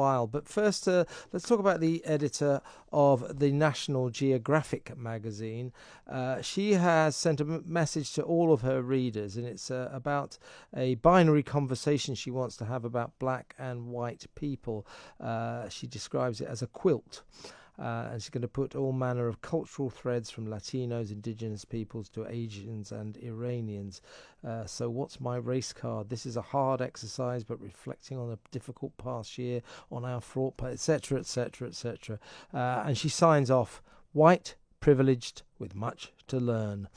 while. But first, let's talk about the editor of the National Geographic magazine. She has sent a message to all of her readers, and it's about a binary conversation she wants to have about black and white people. She describes it as a quilt. And she's going to put all manner of cultural threads from Latinos, indigenous peoples to Asians and Iranians. So what's my race card? This is a hard exercise, but reflecting on a difficult past year, on our fraught, etc., etc., etc. And she signs off, white, privileged, with much to learn.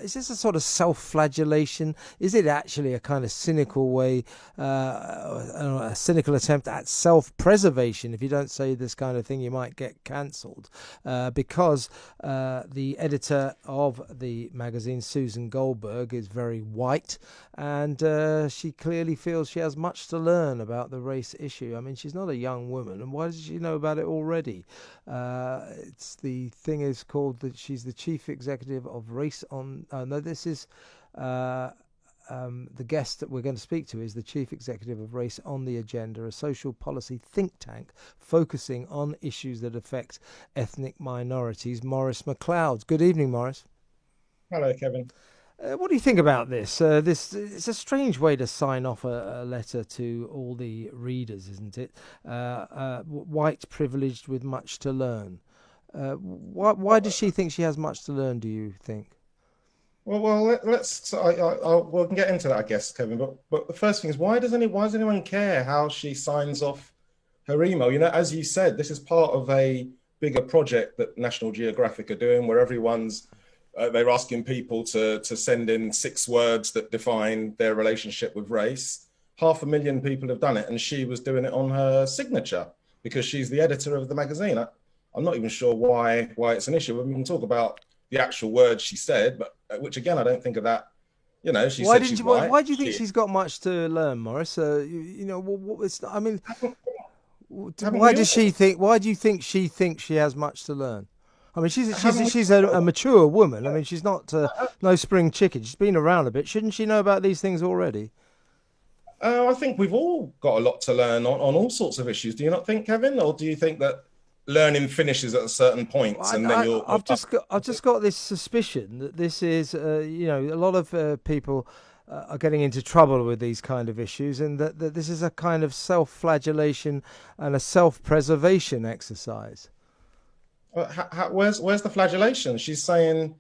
Is this a sort of self-flagellation? Is it actually a kind of cynical way, a cynical attempt at self-preservation? If you don't say this kind of thing, you might get cancelled. Because the editor of the magazine, Susan Goldberg, is very white, and she clearly feels she has much to learn about the race issue. I mean, she's not a young woman, and why does she know about it already? It's the thing is called that she's the chief executive of Race on. No, this is the guest that we're going to speak to is the chief executive of Race on the Agenda, a social policy think tank focusing on issues that affect ethnic minorities. Maurice Mcleod. Good evening, Maurice. Hello, Kevin. What do you think about this? It's a strange way to sign off a letter to all the readers, isn't it? White, privileged, with much to learn. Why does she think she has much to learn, do you think? Let's. We'll get into that, I guess, Kevin. But the first thing is, why does anyone care how she signs off her email? You know, as you said, this is part of a bigger project that National Geographic are doing, where everyone's they're asking people to send in 6 words that define their relationship with race. 500,000 people have done it, and she was doing it on her signature because she's the editor of the magazine. I'm not even sure why it's an issue. We can talk about the actual words she said, but which again, I don't think of that. You know, she said she's white. Why do you think she's got much to learn, Maurice? You know, I mean, why does she think? Why do you think she thinks she has much to learn? I mean, she's a mature woman. I mean, she's not no spring chicken. She's been around a bit. Shouldn't she know about these things already? I think we've all got a lot to learn on all sorts of issues. Do you not think, Kevin? Or do you think that learning finishes at a certain point, and then you'll? I've just got this suspicion that this is, you know, a lot of people are getting into trouble with these kind of issues, and that this is a kind of self-flagellation and a self-preservation exercise. Where's the flagellation? She's saying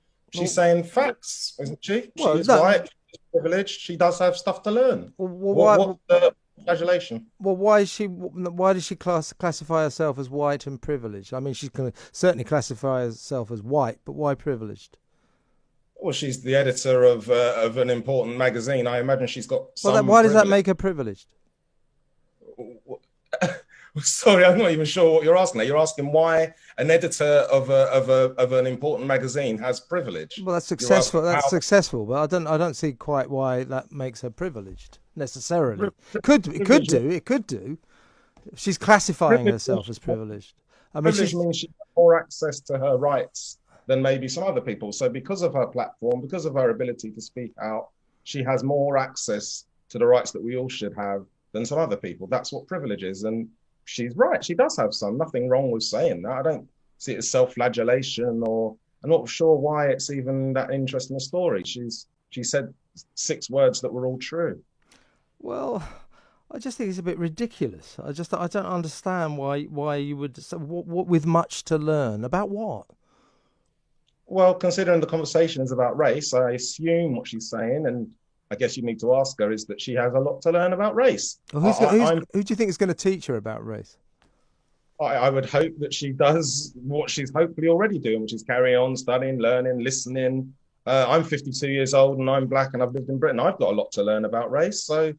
facts, isn't she? Well, She's white, she's privileged. She does have stuff to learn. What's the flagellation? Well, why does she classify herself as white and privileged? I mean, she's going to certainly classify herself as white, but why privileged? Well, she's the editor of an important magazine. I imagine she's got some. Well, why does that privilege. make her privileged? Sorry, I'm not even sure what you're asking. You're asking why an editor of an important magazine has privilege. Well, that's successful. That's successful, but I don't see quite why that makes her privileged necessarily. It could do. She's classifying herself as privileged. I mean, privilege means she has more access to her rights than maybe some other people. So because of her platform, because of her ability to speak out, she has more access to the rights that we all should have than some other people. That's what privilege is. And she's right. She does have some. Nothing wrong with saying that. I don't see it as self-flagellation, or I'm not sure why it's even that interesting a story. She said 6 words that were all true. Well, I just think it's a bit ridiculous. I don't understand why you would say what with much to learn about what. Well, considering the conversation is about race, I assume what she's saying, and I guess you need to ask her, is that she has a lot to learn about race. Well, who do you think is going to teach her about race? I would hope that she does what she's hopefully already doing, which is carry on studying, learning, listening. I'm 52 years old and I'm black and I've lived in Britain. I've got a lot to learn about race. So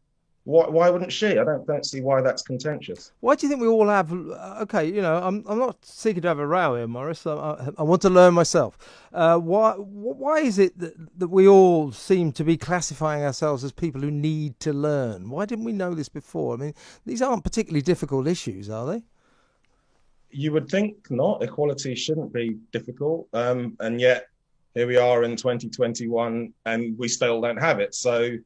why wouldn't she? I don't see why that's contentious. Why do you think we all have? Okay, you know, I'm not seeking to have a row here, Maurice. I want to learn myself. Why is it that we all seem to be classifying ourselves as people who need to learn? Why didn't we know this before? I mean, these aren't particularly difficult issues, are they? You would think not. Equality shouldn't be difficult, and yet here we are in 2021, and we still don't have it. So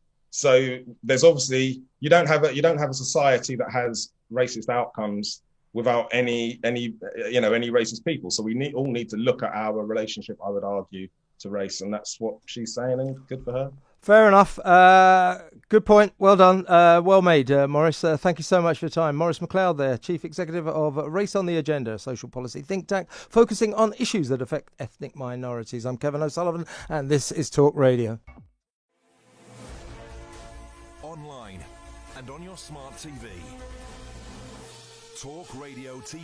there's obviously you don't have a society that has racist outcomes without any racist people. So we all need to look at our relationship, I would argue, to race, and that's what she's saying, and good for her. Fair enough. Good point. Well done. Well made, Maurice. Thank you so much for your time. Maurice Mcleod there, Chief Executive of Race on the Agenda, a social policy think tank focusing on issues that affect ethnic minorities. I'm Kevin O'Sullivan, and this is Talk Radio. Online and on your smart TV. Talk Radio TV.